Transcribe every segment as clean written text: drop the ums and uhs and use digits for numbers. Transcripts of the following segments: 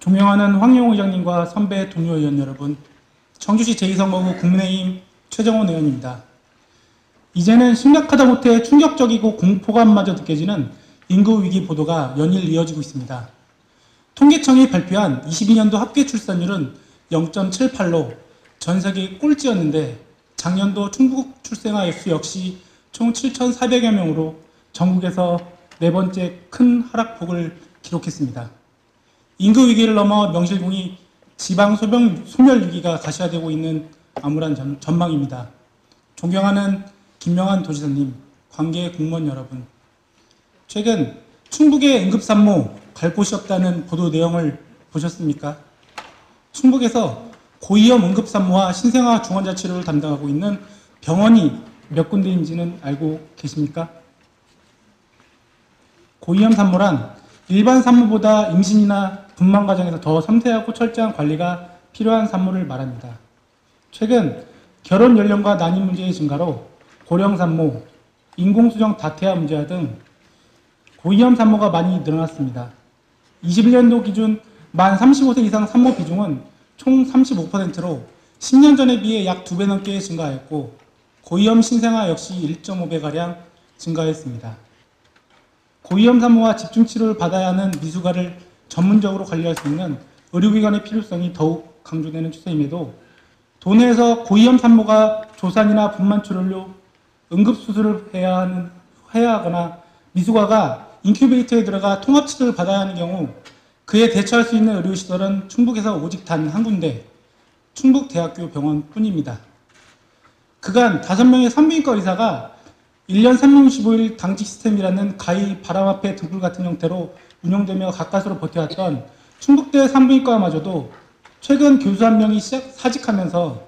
존경하는 황영호 의장님과 선배 동료 의원 여러분, 청주시 제2선거구 국민의힘 최정원 의원입니다. 이제는 심각하다 못해 충격적이고 공포감마저 느껴지는 인구 위기 보도가 연일 이어지고 있습니다. 통계청이 발표한 22년도 합계 출산율은 0.78로 전 세계 꼴찌였는데 작년도 충북 출생아 수 역시 총 7,400여 명으로 전국에서 네 번째 큰 하락폭을 기록했습니다. 인구 위기를 넘어 명실공히 지방 소멸 위기가 가시화되고 있는 암울한 전망입니다. 존경하는 김명환 도지사님, 관계 공무원 여러분, 최근 충북의 응급산모 갈 곳이 없다는 보도 내용을 보셨습니까? 충북에서 고위험 응급산모와 신생아 중환자치료를 담당하고 있는 병원이 몇 군데인지는 알고 계십니까? 고위험 산모란 일반 산모보다 임신이나 분만 과정에서 더 섬세하고 철저한 관리가 필요한 산모를 말합니다. 최근 결혼 연령과 난임 문제의 증가로 고령 산모, 인공수정 다태아 문제와 등 고위험 산모가 많이 늘어났습니다. 21년도 기준 만 35세 이상 산모 비중은 총 35%로 10년 전에 비해 약 2배 넘게 증가했고 고위험 신생아 역시 1.5배가량 증가했습니다. 고위험 산모와 집중치료를 받아야 하는 미숙아를 전문적으로 관리할 수 있는 의료기관의 필요성이 더욱 강조되는 추세임에도 도내에서 고위험 산모가 조산이나 분만 치료로 응급수술을 해야 하거나 미숙아가 인큐베이터에 들어가 통합치료를 받아야 하는 경우 그에 대처할 수 있는 의료시설은 충북에서 오직 단 한 군데, 충북대학교 병원뿐입니다. 그간 5명의 산부인과 의사가 1년 365일 당직 시스템이라는 가히 바람 앞에 등불 같은 형태로 운영되며 가까스로 버텨왔던 충북대 산부인과마저도 최근 교수 한 명이 사직하면서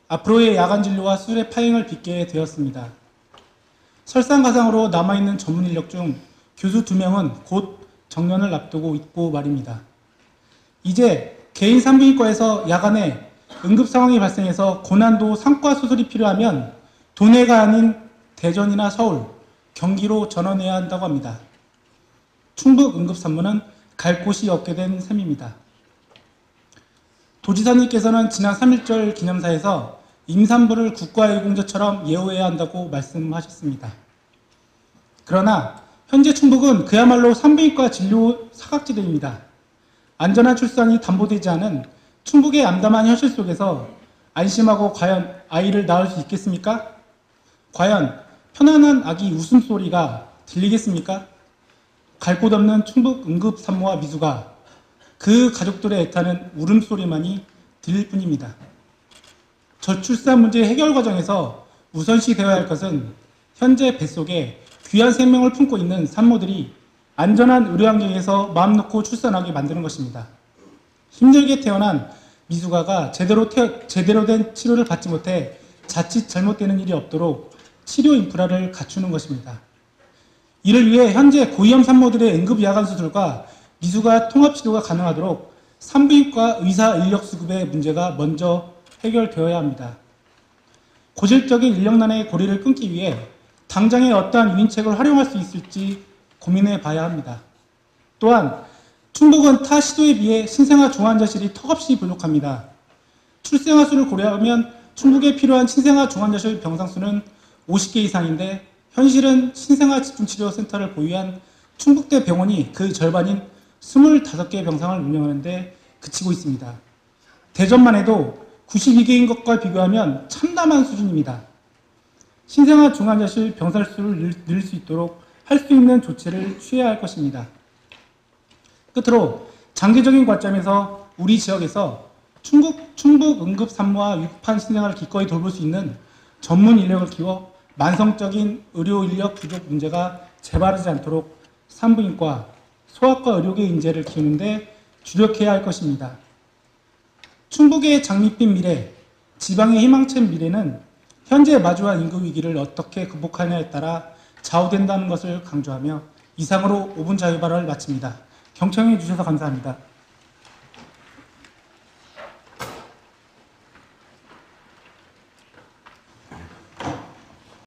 앞으로의 야간 진료와 수술의 파행을 빚게 되었습니다. 설상가상으로 남아있는 전문 인력 중 교수 2명은 곧 정년을 앞두고 있고 말입니다. 이제 개인 산부인과에서 야간에 응급 상황이 발생해서 고난도 상과 수술이 필요하면 도내가 아닌 대전이나 서울, 경기로 전원해야 한다고 합니다. 충북 응급산모는 갈 곳이 없게 된 셈입니다. 도지사님께서는 지난 3.1절 기념사에서 임산부를 국가유공자처럼 예우해야 한다고 말씀하셨습니다. 그러나 현재 충북은 그야말로 산부인과 진료 사각지대입니다. 안전한 출산이 담보되지 않은 충북의 암담한 현실 속에서 안심하고 과연 아이를 낳을 수 있겠습니까? 과연 편안한 아기 웃음소리가 들리겠습니까? 갈 곳 없는 충북 응급산모와 미숙아, 그 가족들의 애타는 울음소리만이 들릴 뿐입니다. 저출산 문제 해결 과정에서 우선시 되어야 할 것은 현재 뱃속에 귀한 생명을 품고 있는 산모들이 안전한 의료 환경에서 마음 놓고 출산하게 만드는 것입니다. 힘들게 태어난 미숙아가 제대로 된 치료를 받지 못해 자칫 잘못되는 일이 없도록 치료 인프라를 갖추는 것입니다. 이를 위해 현재 고위험 산모들의 응급 야간 수술과 미숙아 통합 치료가 가능하도록 산부인과 의사 인력 수급의 문제가 먼저 해결되어야 합니다. 고질적인 인력난의 고리를 끊기 위해 당장에 어떠한 유인책을 활용할 수 있을지 고민해 봐야 합니다. 또한 충북은 타 시도에 비해 신생아 중환자실이 턱없이 부족합니다. 출생아 수를 고려하면 충북에 필요한 신생아 중환자실 병상 수는 50개 이상인데 현실은 신생아 집중치료센터를 보유한 충북대 병원이 그 절반인 25개 병상을 운영하는 데 그치고 있습니다. 대전만 해도 92개인 것과 비교하면 참담한 수준입니다. 신생아 중환자실 병상 수를 늘릴 수 있도록 할 수 있는 조치를 취해야 할 것입니다. 끝으로 장기적인 관점에서 우리 지역에서 충북 응급산모와 위급한 신생아를 기꺼이 돌볼 수 있는 전문 인력을 키워 만성적인 의료 인력 부족 문제가 재발하지 않도록 산부인과, 소아과 의료계 인재를 키우는 데 주력해야 할 것입니다. 충북의 장밋빛 미래, 지방의 희망찬 미래는 현재 마주한 인구 위기를 어떻게 극복하느냐에 따라 좌우된다는 것을 강조하며 이상으로 5분 자유발언을 마칩니다. 경청해 주셔서 감사합니다.